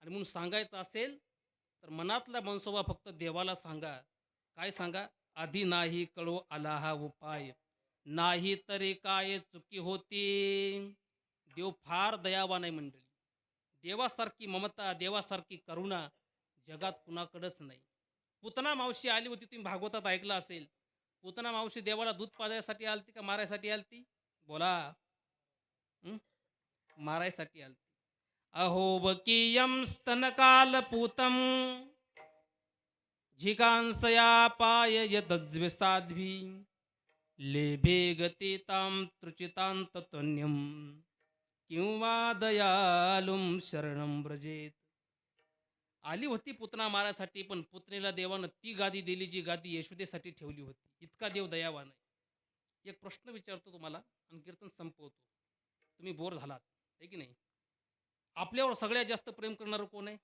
आणि म्हणून सांगायचं असेल तर मनातला मनसोबा फक्त देवाला सांगा. काय सांगा? आधी नाही कळो आला हा उपाय, नाही तरी काय चुकी होती. देव फार दयावान आहे मंडळी. देवासारखी ममता, देवासारखी करुणा जगात कुणाकडंच नाही. पूतना मावशी आली होती, तुम्ही भागवतात ऐकलं असेल. पूतना मावशी देवाला दूध पाजायसाठी आलती का मारायसाठी आलती? बोला. हं? मारायसाठी आलती. अहोबकीयं स्तनकालपूतं जिगांसया पाययदज्विसाध्वी लेभे गती तां तृचितान्ततन्यं किंवा दयालुं शरणं व्रजेत. आली होती पुतना मारायसाठी, पण पुतणेला देवानं ती गादी दिली जी गादी यशोदेसाठी ठेवली होती. इतका देव दयावान आहे. एक प्रश्न विचारतो तुम्हाला आणि कीर्तन संपवतो. तुम्ही बोर झालात, आहे की नाही? आपल्यावर सगळ्यात जास्त प्रेम करणारं कोण आहे?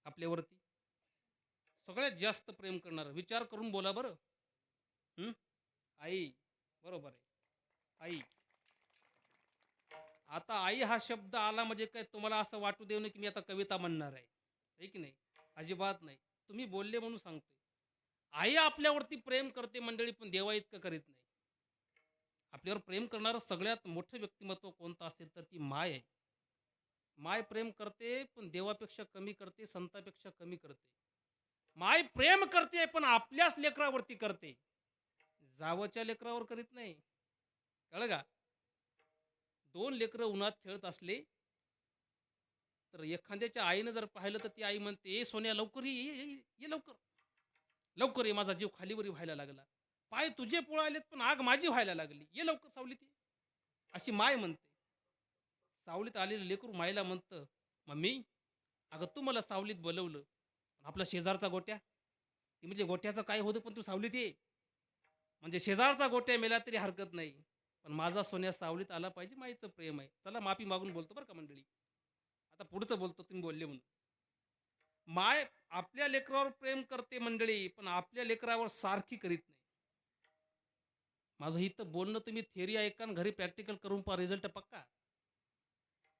आपल्यावरती सगळ्यात जास्त प्रेम करणारं, विचार करून बोला बरं. हं? आई. बरोबर आहे. आई. आता आई हा शब्द आला म्हणजे काय तुम्हाला असं वाटू देऊ नये की मी आता कविता म्हणणार आहे. आहे की नाही? अजिबात नाही. तुम्ही बोलले म्हणून सांगतोय. आई आपल्यावरती प्रेम करते मंडळी, पण देवा इतकं करीत नाही. आपल्यावर प्रेम करणारं सगळ्यात मोठं व्यक्तिमत्व कोणतं असेल तर ती माय आहे. माय प्रेम करते, पण देवापेक्षा कमी करते, संतापेक्षा कमी करते. माय प्रेम करते, पण आपल्याच लेकरावरती करते. जावच्या लेकरावर करीत नाही. कळलं का? 2 लेकरं उन्हात खेळत असले, तर एखाद्याच्या आईनं जर पाहिलं तर ती आई म्हणते, "ए सोन्या लवकर ये, ये, ये, ये लवकर. लवकर ये, माझा जीव खालीवरी व्हायला लागला. पाय तुझे पोळालेत, पण आग माझी व्हायला लागली. ये लवकर सावलीत ये." अशी माय म्हणते. सावलीत आलेलं लेकरू माईला म्हणतं, "मम्मी, अगं तू मला सावलीत बोलवलं. पण आपला शेजारचा गोट्या?" ती म्हणजे "गोट्याचं काय होतं, पण तू सावलीत ये." म्हणजे शेजारचा गोट्या मेला तरी हरकत नाही. पण माझा सोन्या सावलीत आला पाहिजे, माईचं प्रेम आहे. चला माफी मागून बोलतो बरं का मंडळी. आता पुढचं बोलतो तुम्ही बोलले म्हणून. माय आपल्या लेकरावर प्रेम करते मंडळी, पण आपल्या लेकरावर सारखी करीत नाही. माझं इथं बोलणं तुम्ही थिअरी ऐका आणि घरी प्रॅक्टिकल करून पहा, रिझल्ट पक्का.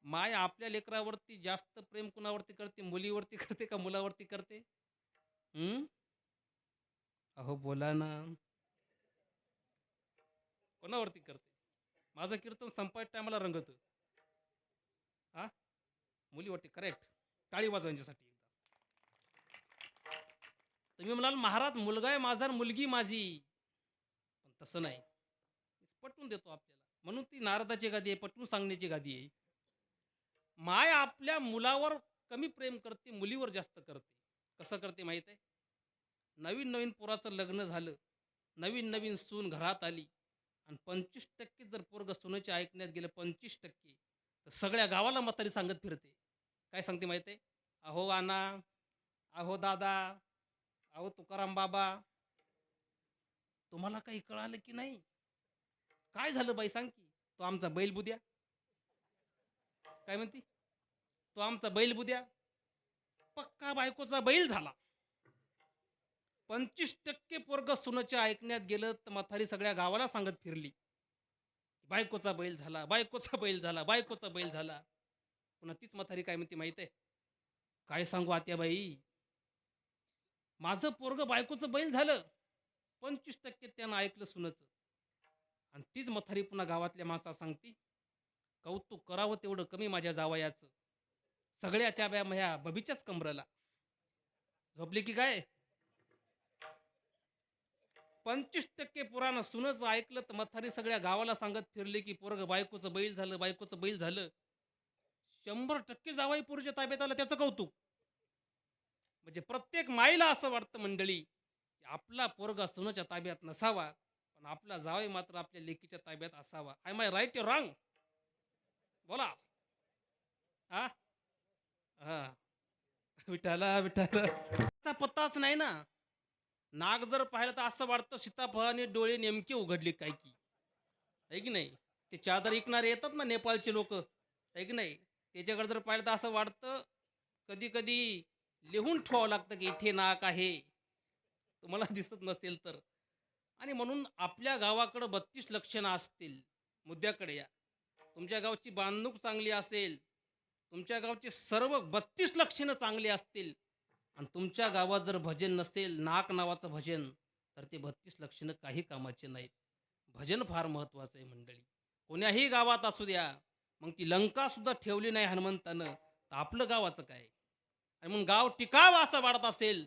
माय आपल्या लेकरावरती जास्त प्रेम कुणावरती करते? मुलीवरती करते का मुलावरती करते? हं? अहो बोला ना. कोणावरती करते? माझं कीर्तन संपायच्या टायमाला रंगतं. हां? मुलीवरती करेक्ट. टाळी वाजवा यांच्यासाठी एकदा. तुम्ही म्हणाल, "महाराज मुलगा आहे माझा आणि मुलगी माझी." पण तसं नाही. पटवून देतो आपल्याला. म्हणून ती नारदाची गादी आहे, पटवून सांगण्याची गादी आहे. माय आपल्या मुलावर कमी प्रेम करते, मुलीवर जास्त करते. कसं करते माहीत आहे? नवीन-नवीन पोराचं लग्न झालं, नवीन-नवीन सून घरात आली आणि 25% जर पोरगं सुनेच्या ऐकण्यात गेलं 25%, तर सगळ्या गावाला म्हातारी सांगत फिरते. काय सांगते माहीत आहे? "अहो अण्णा, अहो दादा, अहो तुकाराम बाबा, तुम्हाला काही कळालं की नाही? काय झालं बाई सांग की?" "तो आमचा बैलबुद्या." काय म्हणती? "तो आमचा बैलबुद्या पक्का बायकोचा बैल झाला." 25% पोरगं सुनेच्या ऐकण्यात गेलं, तर म्हातारी सगळ्या गावाला सांगत फिरली. बायकोचा बैल झाला, बायकोचा बैल झाला, बायकोचा बैल झाला. पुन्हा तीच म्हातारी काय म्हणते माहीत आहे? "काय सांगू आत्याबाई, माझं पोरगं बायकोचं बैल झालं. 25% त्यानं ऐकलं सुनेचं." आणि तीच म्हातारी पुन्हा गावातल्या माणसाला सांगती, "कौतुक करावं तेवढं कमी माझ्या जावयाचं. सगळ्याच्या ब्या ह्या बबीच्याच कमरला." झोपली की काय? 25% पोरानं सुनचं ऐकलं, तर म्हातारी सगळ्या गावाला सांगत फिरली, की पोरगं बायकोचं बैल झालं, बायकोचं बैल झालं. 100% जावई पोरीच्या ताब्यात आलं त्याचं कौतुक. म्हणजे प्रत्येक माईला असं वाटतं मंडळी, की आपला पोरगा सुनेच्या ताब्यात नसावा, पण आपला जावई मात्र आपल्या लेकीच्या ताब्यात असावा. I my right or wrong? बोला. हां? हां. विठाला, विठाला. चा पत्ताच नाही ना. नाग जर पाहिलं तर असं वाटतं सीताफळाने डोळे नेमके उघडले काय की. आहे की नाही? ते चादर विकणारे येतात ना नेपाळचे लोकं, आहे की नाही? त्याच्याकडे जर पाहिलं तर असं वाटतं, कधी-कधी लिहून ठेवावं लागतं, की इथे नाक आहे. तुम्हाला दिसत नसेल तर. आणि म्हणून आपल्या गावाकडं 32 लक्षणं असतील. मुद्द्याकडे या. तुमच्या गावची बांधणूक चांगली असेल, तुमच्या गावचे सर्व 32 लक्षणं चांगली असतील आणि तुमच्या गावात जर भजन नसेल, नाक नावाचं भजन, तर ते 32 लक्षणं काही कामाचे नाहीत. भजन फार महत्त्वाचं आहे मंडळी. कोण्याही गावात असू द्या, मग ती लंकासुद्धा ठेवली नाही हनुमंतानं, तर आपलं गावाचं काय? आणि मग गाव टिकावं असं वाटत असेल,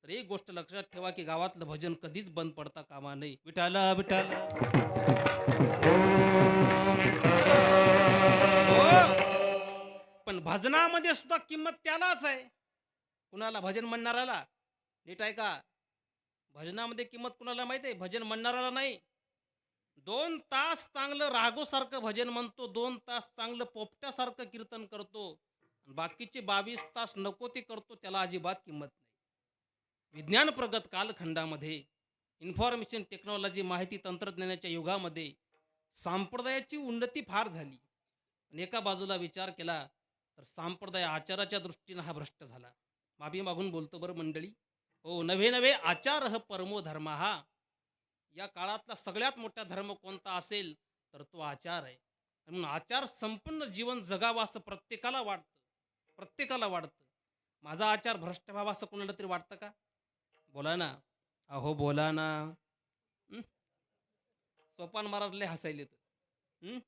तर एक गोष्ट लक्षात ठेवा, की गावातलं भजन कधीच बंद पडता कामा नये. विठ्ठल, विठ्ठल. हो. पण भजनामध्ये सुद्धा किंमत त्यालाच आहे. कुणाला? भजन म्हणणाऱ्याला. नीट ऐका. भजनामध्ये किंमत कुणाला माहिती आहे? भजन म्हणणाऱ्याला नाही. 2 तास चांगलं रागोसारखं भजन म्हणतो, 2 तास चांगलं पोपट्यासारखं कीर्तन करतो. बाकीचे 22 तास नको ते करतो, त्याला अजिबात किंमत नाही. विज्ञान प्रगत कालखंडामध्ये, इन्फॉर्मेशन टेक्नॉलॉजी, माहिती तंत्रज्ञानाच्या युगामध्ये संप्रदायाची उन्नती फार झाली. आणि एका बाजूला विचार केला तर संप्रदाय आचाराच्या दृष्टीनं हा भ्रष्ट झाला. माफी मागून बोलतो बरं मंडळी. हो, नव्हे नव्हे आचारः परमो धर्मः. या काळातला सगळ्यात मोठा धर्म कोणता असेल तर तो आचार आहे. म्हणून आचार संपन्न जीवन जगावं असं प्रत्येकाला वाटतं. प्रत्येकाला वाटतं. माझा आचार भ्रष्ट व्हावा असं कोणाला तरी वाटतं का? बोला ना. अहो बोला ना. हं? सोपान महाराज लय हसायले तर. हं?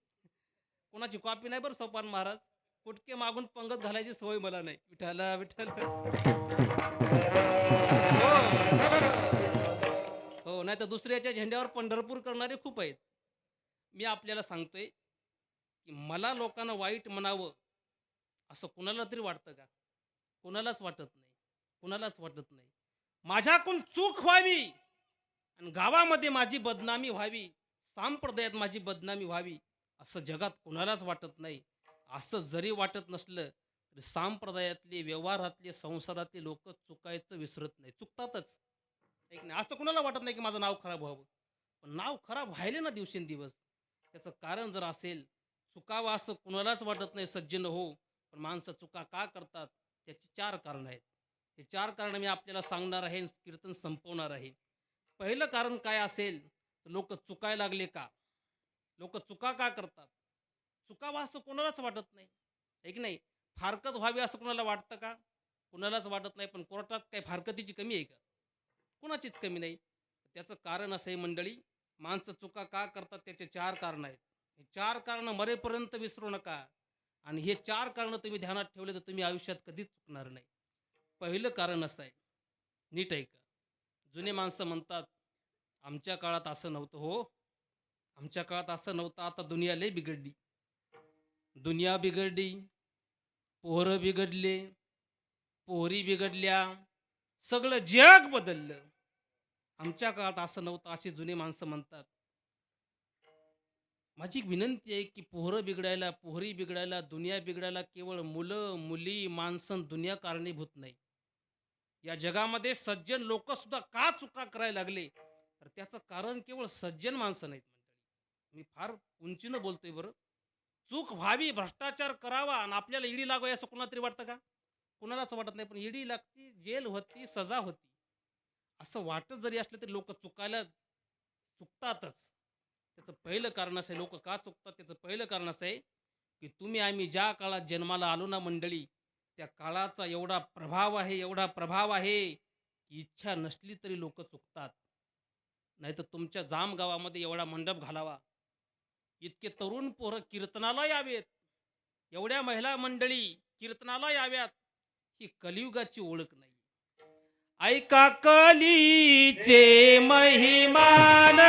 कोणाची कॉपी नाही बरं सोपान महाराज. फुटके मागून पंगत घालायची सवय मला नाही. विठ्ठल, विठ्ठल. हो. हो, नाही तर दुसऱ्याच्या झेंड्यावर पंढरपूर करणारे खूप आहेत. मी आपल्याला सांगतोय, की मला लोकांना वाईट म्हणावं असं कुणाला तरी वाटतं का? कुणालाच वाटत नाही. कुणालाच वाटत नाही. माझ्याकडून चूक व्हावी आणि गावामध्ये माझी बदनामी व्हावी, संप्रदायात माझी बदनामी व्हावी, असं जगात कुणालाच वाटत नाही. असं जरी वाटत नसलं तरी संप्रदायातले, व्यवहारातले, संसारातले लोक चुकायचं विसरत नाही. चुकतातच. एक नाही असं कुणाला वाटत नाही की माझं नाव खराब व्हावं. पण नाव खराब व्हायले ना दिवसेंदिवस. त्याचं कारण जर असेल, चुकावं असं कुणालाच वाटत नाही सज्जन हो. पण माणसं चुका का करतात? त्याची 4 कारणं आहेत. हे 4 कारणं मी आपल्याला सांगणार आहे, कीर्तन संपवणार आहे. पहिलं कारण काय असेल, तर लोक चुकायला लागले का? लोक चुका का करतात? चुकावं असं कोणालाच वाटत नाही. आहे की नाही? फारकत व्हावी असं कोणाला वाटतं का? कुणालाच वाटत नाही. पण कोर्टात काय फारकतीची कमी आहे का? कुणाचीच कमी नाही. त्याचं कारण असं आहे मंडळी, माणसं चुका का करतात त्याचे 4 कारणं आहेत. हे 4 कारणं मरेपर्यंत विसरू नका. आणि हे 4 कारणं तुम्ही ध्यानात ठेवले तर तुम्ही आयुष्यात कधीच चुकणार नाही. पहिलं कारण असं आहे, नीट ऐका. जुने माणसं म्हणतात, आमच्या काळात असं नव्हतं. हो, आमच्या काळात असं नव्हतं. आता दुनिया लय बिघडली. दुनिया बिघडली, पोरं बिघडले, पोरी बिघडल्या, सगळं जग बदललं. आमच्या काळात असं नव्हतं अशी जुने माणसं म्हणतात. माझी एक विनंती आहे, की पोरं बिघडायला, पोहरी बिघडायला, दुनिया बिघडायला केवळ मुलं, मुली, माणसं, दुनिया कारणीभूत नाही. या जगामध्ये सज्जन लोक सुद्धा का चुका करायला लागले, तर त्याचं कारण केवळ सज्जन माणसं नाहीत मंडळी. मी फार उंचीनं बोलतोय बरं. चूक व्हावी, भ्रष्टाचार करावा आणि आपल्याला ईडी लागावी असं कुणाला तरी वाटतं का? कुणालाच वाटत नाही. पण ईडी लागती, जेल होती, सजा होती. असं वाटत जरी असलं तरी लोक चुकतातच. त्याचं पहिलं कारण असं आहे, लोक का चुकतात त्याचं पहिलं कारण असं आहे, की तुम्ही आम्ही ज्या काळात जन्माला आलो ना मंडळी, त्या काळाचा एवढा प्रभाव आहे, एवढा प्रभाव आहे, की इच्छा नसली तरी लोक चुकतात. नाहीतर तुमच्या जाम गावामध्ये एवढा मंडप घालावा, इतके तरुण पोरं कीर्तनाला यावेत, एवढ्या महिला मंडळी कीर्तनाला याव्यात, ही कलियुगाची ओळख नाही. ऐका कलीचे महिमान,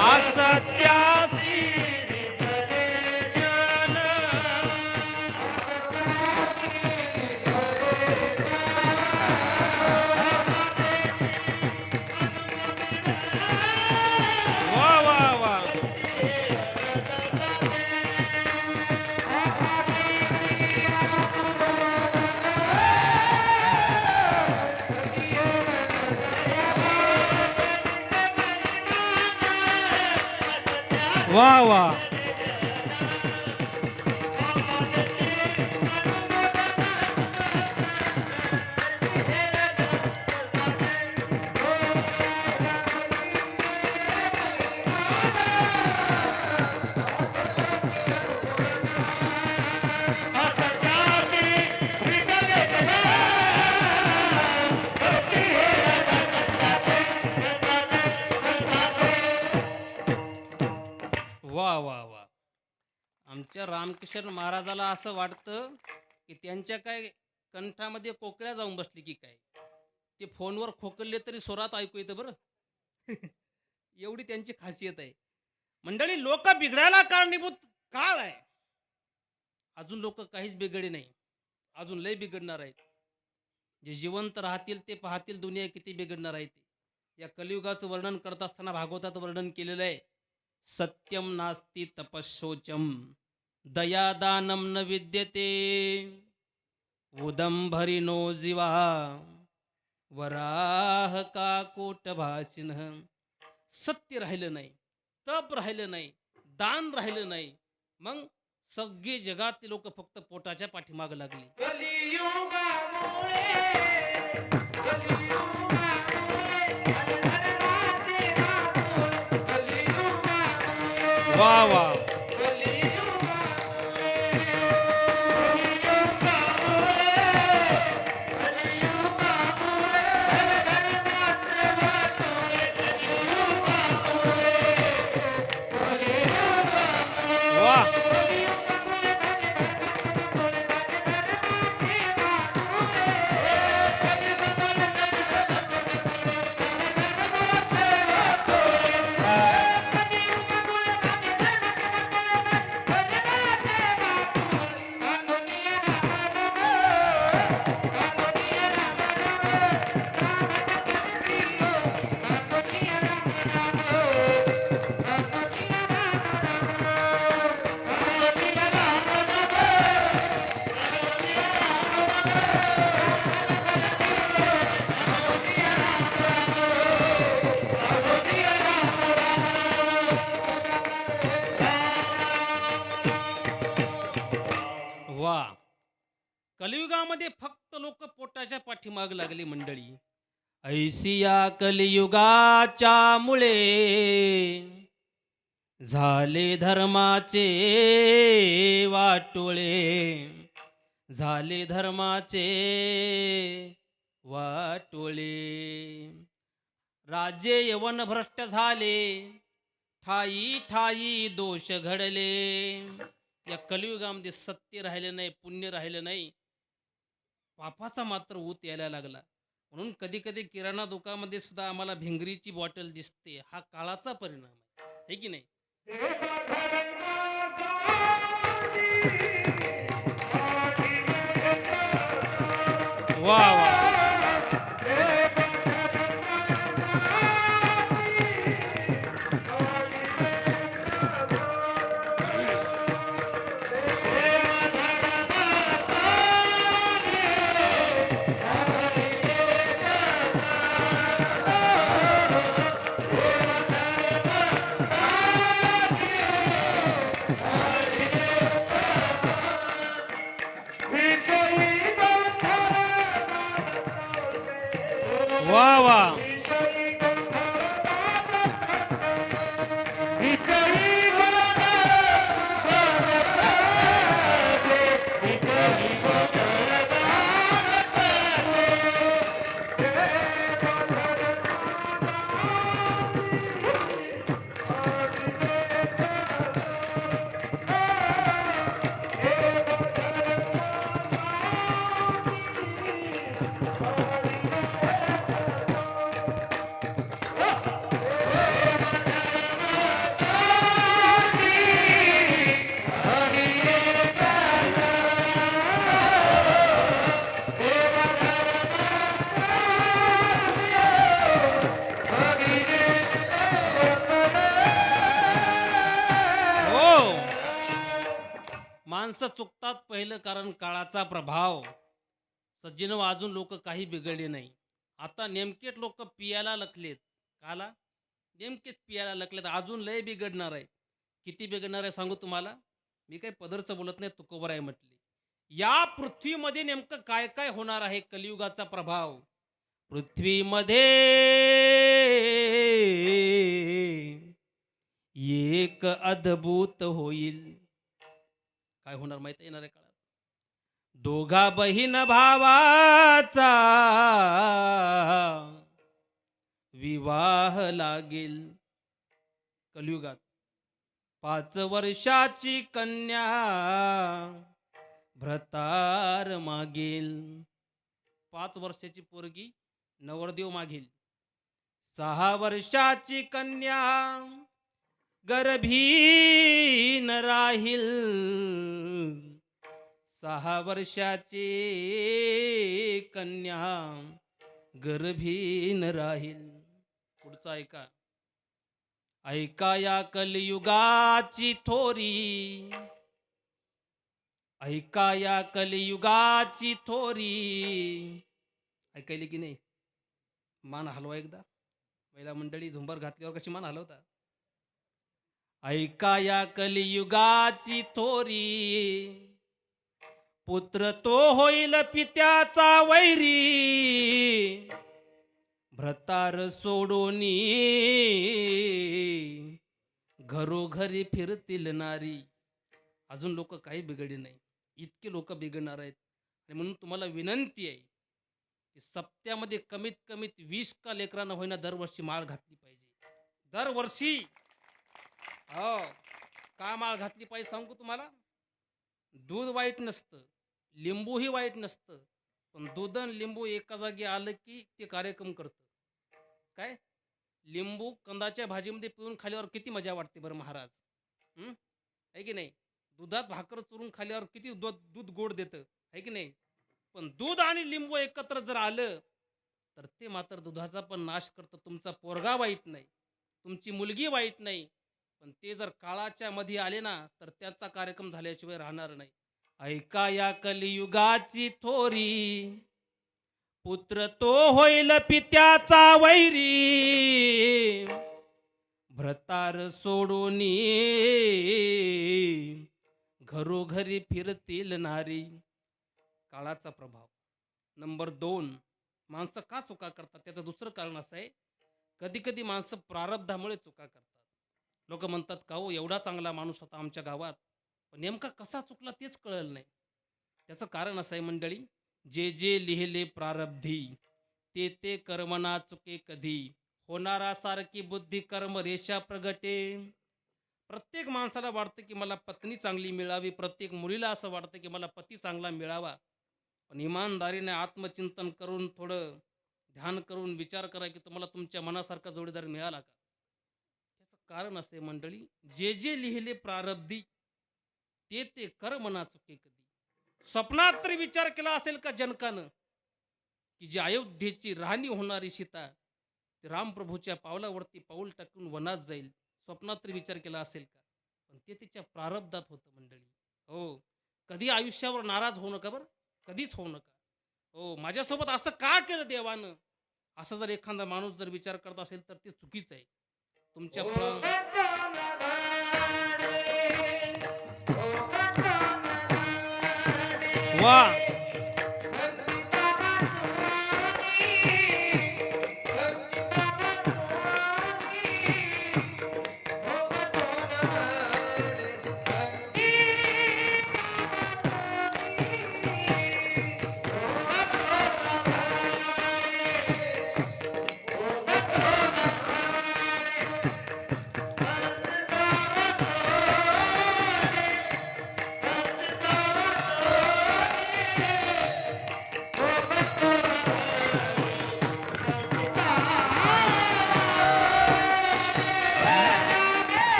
असत्यासी जन. वा वा वा. वा वा. वा वा वा. आमच्या रामकिशन महाराजाला असं वाटतं की त्यांच्या काय कंठामध्ये कोकळ्या जाऊन बसली की काय. ते फोनवर खोकलले तरी स्वरात ऐकू येतं बरं. एवढी त्यांची खासियत आहे. मंडळी, लोक बिघडायला कारणीभूत काळ आहे. अजून लोक काहीच बिघडले नाही. अजून लय बिघडणार आहेत. जे जिवंत राहतील ते पाहतील दुनिया किती बिघडणार आहे ते. या कलियुगाचं वर्णन करत असताना भागवतात वर्णन केलेलं आहे. सत्यम नास्ति तपशोचम दयादानम न विद्यते उदंभरिनो जीवा वराह काकोट भाषिण. सत्य राहिलं नाही, तप राहिलं नाही, दान राहिलं नाही, मग सगळे जगातले लोक फक्त पोटाच्या पाठीमाग लागले. वा वा. वा. वा. कलियुगामध्ये फक्त लोक पोटाच्या पाठीमाग लागली मंडळी. ऐसिया कलियुगाच्या मुळे झाले धर्माचे वाटोळे, झाले धर्माचे वाटोळे. राजे यवन भ्रष्ट झाले, ठाई ठाई दोष घडले. या कलियुगामध्ये सत्य राहिलं नाही, पुण्य राहिलं नाही, पापाचा मात्र ऊत यायला लागला. म्हणून कधी कधी किराणा दुकानामध्ये सुद्धा आम्हाला भिंगरीची बॉटल दिसते. हा काळाचा परिणाम आहे की नाही? वा वा. वा वा. माणसं चुकतात पहिलं कारण काळाचा प्रभाव. सज्जनो, अजून लोक काही बिघडले नाही. आता नेमकेच लोक पियाला लकलेत. काला नेमकेच पियाला लकलेत. अजून लय बिघडणार आहे. किती बिघडणार आहे सांगू तुम्हाला. मी काही पदरचं बोलत नाही, तुकोबर आहे म्हटले. या पृथ्वीमध्ये नेमकं काय काय होणार आहे कलियुगाचा प्रभाव. पृथ्वीमध्ये एक अद्भुत होईल. काय होणार माहिती येणार आहे काळात. दोघा बहीण भावाचा विवाह लागेल कलियुगात. 5 वर्षाची कन्या भ्रतार मागेल. 5 वर्षाची पोरगी नवरदेव मागेल. 6 वर्षाची कन्या गर्भीन राहील. 6 वर्षाची कन्या गर्भीन राहील. पुढचा ऐका. ऐका या कलियुगाची थोरी. ऐका या कलियुगाची थोरी. ऐकायली की नाही? मान हलवा एकदा. पहिला मंडळी झुंबर घातल्यावर कशी मान हलवता. ऐका या कलियुगाची थोरी. पुत्र तो होईल पित्याचा वैरी. भ्रतार सोडून घरोघरी फिरतील नारी. अजून लोक काही बिघडले नाही, इतके लोक बिघडणार आहेत. आणि म्हणून तुम्हाला विनंती आहे की सप्त्यामध्ये कमीत कमीत 20 का लेकरांना होईना दरवर्षी माळ घातली पाहिजे. दरवर्षी. हो, का माळ घातली पाहिजे सांगू तुम्हाला. दूध वाईट नसतं, लिंबूही वाईट नसतं, पण दूध आणि लिंबू एका जागी आलं की ते कार्यक्रम करतं. काय लिंबू कंदाच्या भाजीमध्ये पिऊन खाल्यावर किती मजा वाटते बरं महाराज. आहे की नाही. दुधात भाकर चुरून खाल्यावर किती दूध गोड देतं, आहे की नाही. पण दूध आणि लिंबू एकत्र जर आलं तर ते मात्र दुधाचा पण नाश करतं. तुमचा पोरगा वाईट नाही, तुमची मुलगी वाईट नाही, पण ते जर काळाच्या मध्ये आले ना तर त्याचा कार्यक्रम झाल्याशिवाय राहणार नाही. ऐका या कलियुगाची थोरी. पुत्र तो होईल पित्याचा वैरी. भ्रतार सोडून घरोघरी फिरतील नारी. काळाचा प्रभाव. नंबर 2, माणसं का चुका करतात त्याचं दुसरं कारण असं आहे, कधी कधी माणसं प्रारब्धामुळे चुका करतात. लोक म्हणतात का हो एवढा चांगला माणूस होता आमच्या गावात, पण नेमका कसा चुकला तेच कळलं नाही. त्याचं कारण असं आहे मंडळी, जे जे लिहिले प्रारब्धी ते ते कर्मना चुके कधी. होणारा सारखी बुद्धी कर्म रेषा प्रगटे. प्रत्येक माणसाला वाटतं की मला पत्नी चांगली मिळावी, प्रत्येक मुलीला असं वाटतं की मला पती चांगला मिळावा. पण इमानदारीने आत्मचिंतन करून थोडं ध्यान करून विचार करा की तुम्हाला तुमच्या मनासारखा जोडीदार मिळाला का. त्याचं कारण असते मंडळी, जे जे लिहिले प्रारब्धी ते ते कर्मना चुके कधी. स्वप्नात तरी विचार केला असेल का जनकानं की जी अयोध्येची राणी होणारी सीता ती रामप्रभूच्या पावलावरती पाऊल टाकून वनात जाईल. स्वप्नात तरी विचार केला असेल का. पण ते तिच्या प्रारब्धात होतं मंडळी. हो, कधी आयुष्यावर नाराज होऊ नका बरं, कधीच होऊ नका. हो, माझ्यासोबत असं का केलं देवानं, असं जर एखादा माणूस जर विचार करत असेल तर ते चुकीचं आहे. तुमच्या वा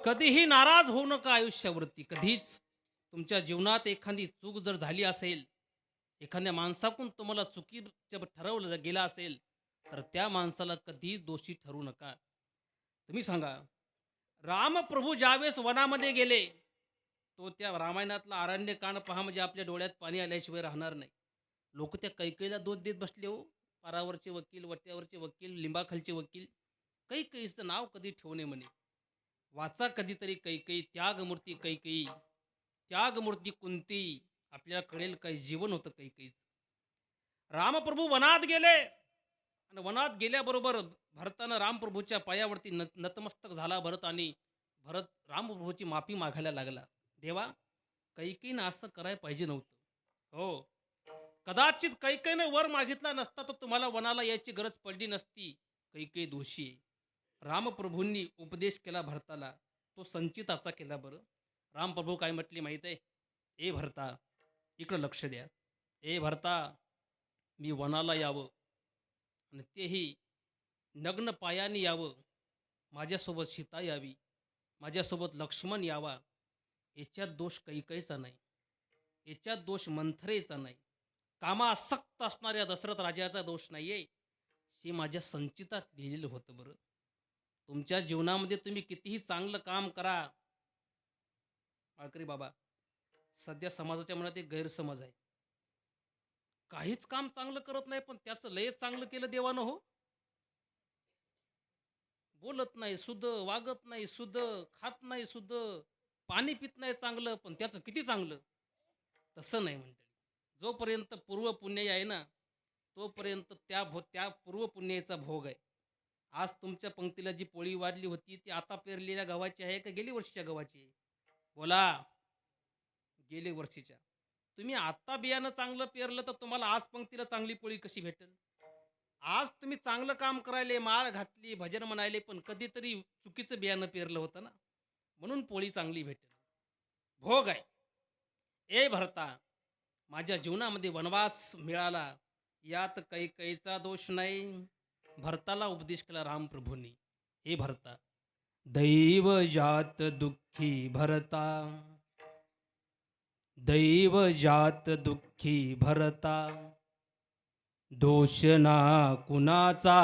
कधीही नाराज होऊ नका आयुष्यावरती कधीच. तुमच्या जीवनात एखादी चूक जर झाली असेल, एखाद्या माणसाकडून तुम्हाला चुकीचं ठरवलं गेलं असेल, तर त्या माणसाला कधीच दोषी ठरवू नका. तुम्ही सांगा, रामप्रभू ज्यावेळेस वनामध्ये गेले, तो त्या रामायणातला अरण्यकांड पहा म्हणजे आपल्या डोळ्यात पाणी आल्याशिवाय राहणार नाही. लोक त्या कैकेयीला दोष देत बसले हो. पारावरचे वकील, वट्यावरचे वकील, लिंबाखालचे वकील. कैकेयीचं नाव कधी ठेवू नये म्हणे. वाचा कधीतरी कैकेयी, त्यागमूर्ती कैकेयी, त्यागमूर्ती कुंती. आपल्याला कळेल काय जीवन होतं कैकेयीचं. रामप्रभू वनात गेले आणि वनात गेल्याबरोबर भरतानं रामप्रभूच्या पायावरती नतमस्तक झाला भरत आणि भरत रामप्रभूची माफी मागायला लागला. देवा, कैकेयीनं असं करायला पाहिजे नव्हतं. हो, कदाचित कैकेयीनं वर मागितला नसता तर तुम्हाला वनाला यायची गरज पडली नसती. कैकेयी दोषी आहे. रामप्रभूंनी उपदेश केला भरताला, तो संचिताचा केला. बरं, रामप्रभू काय म्हटले माहीत आहे? ए भरता, इकडं लक्ष द्या. ए भरता, मी वनाला यावं आणि तेही नग्न पायाने यावं. माझ्यासोबत सीता यावी, माझ्यासोबत लक्ष्मण यावा. याच्यात दोष कैकेयीचा नाही, याच्यात दोष मंथरेचा नाही, कामासक्त असणाऱ्या दशरथ राजाचा दोष नाहीये. हे माझ्या संचितात लिहिलेलं होतं. बरं, तुमच्या जीवनामध्ये तुम्ही कितीही चांगलं काम करा. माळकरी बाबा, सध्या समाजाच्या मनात एक गैरसमज आहे. काहीच काम चांगलं करत नाही, पण त्याचं लय चांगलं केलं देवानं. हो, बोलत नाही शुद्ध, वागत नाही शुद्ध, खात नाही शुद्ध, पाणी पित नाही चांगलं, पण त्याचं किती चांगलं. तसं नाही मंडळी. जोपर्यंत पूर्व पुण्य आहे ना, तोपर्यंत त्या पूर्व पुण्याचा भोग आहे. आज तुमच्या पंक्तीला जी पोळी वाढली होती ती आता पेरलेल्या गव्हाची आहे का गेली वर्षीच्या गव्हाची आहे? बोला. गेली वर्षीच्या. तुम्ही आता बियाणं चांगलं पेरलं तर तुम्हाला आज पंक्तीला चांगली पोळी कशी भेटेल? आज तुम्ही चांगलं काम करायले, माळ घातली, भजन म्हणायले, पण कधीतरी चुकीचं बियाणं पेरलं होतं ना, म्हणून पोळी चांगली भेटेल. भोग आहे. ए भरता, माझ्या जीवनामध्ये वनवास मिळाला, यात कैकेयीचा दोष नाही. भरताला उपदेश केला रामप्रभूंनी. हे भरता, दैव जात दुःखी भरता, दैव जात दुःखी भरता, दोष ना कुणाचा,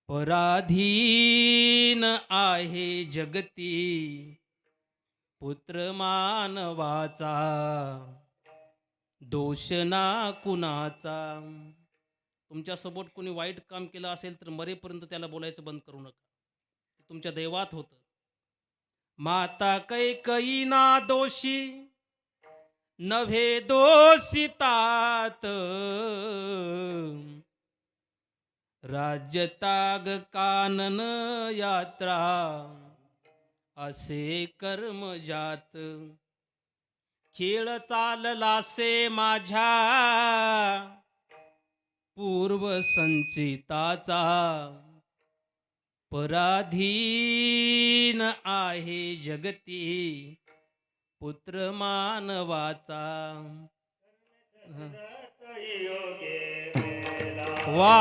पराधीन आहे जगती, पुत्र मानवाचा, दोष ना कुणाचा. तुमच्यासोबत कोणी वाईट काम केलं असेल तर मरेपर्यंत त्याला बोलायचं बंद करू नका. तुमच्या दैवात होतं. माता कैकेयी ना दोषी नव्हे दोषितात, राज्यताग कानन यात्रा असे कर्म जात. खेळ चाललासे माझ्या पूर्व संचिताचा, पराधीन आहे जगती, पुत्र मानवाचा. वा,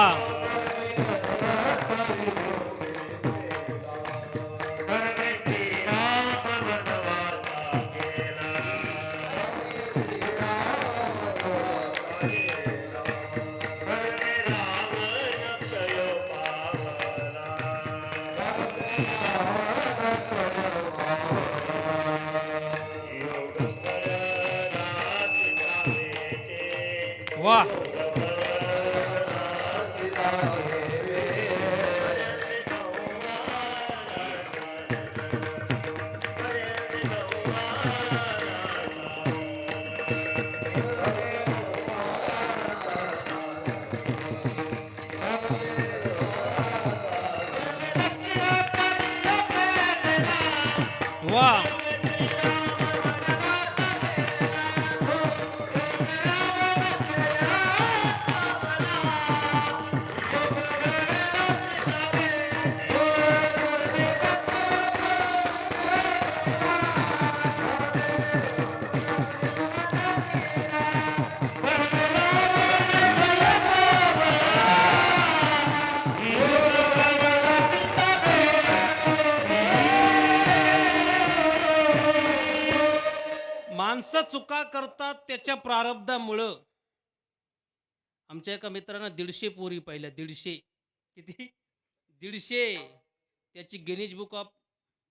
वा, वा. माणसं चुका करतात त्याच्या प्रारब्धामुळं. आमच्या एका मित्रानं 150 पोरी पाहिल्या 150. किती? 150. त्याची गिनीज बुक ऑफ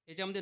याच्यामध्ये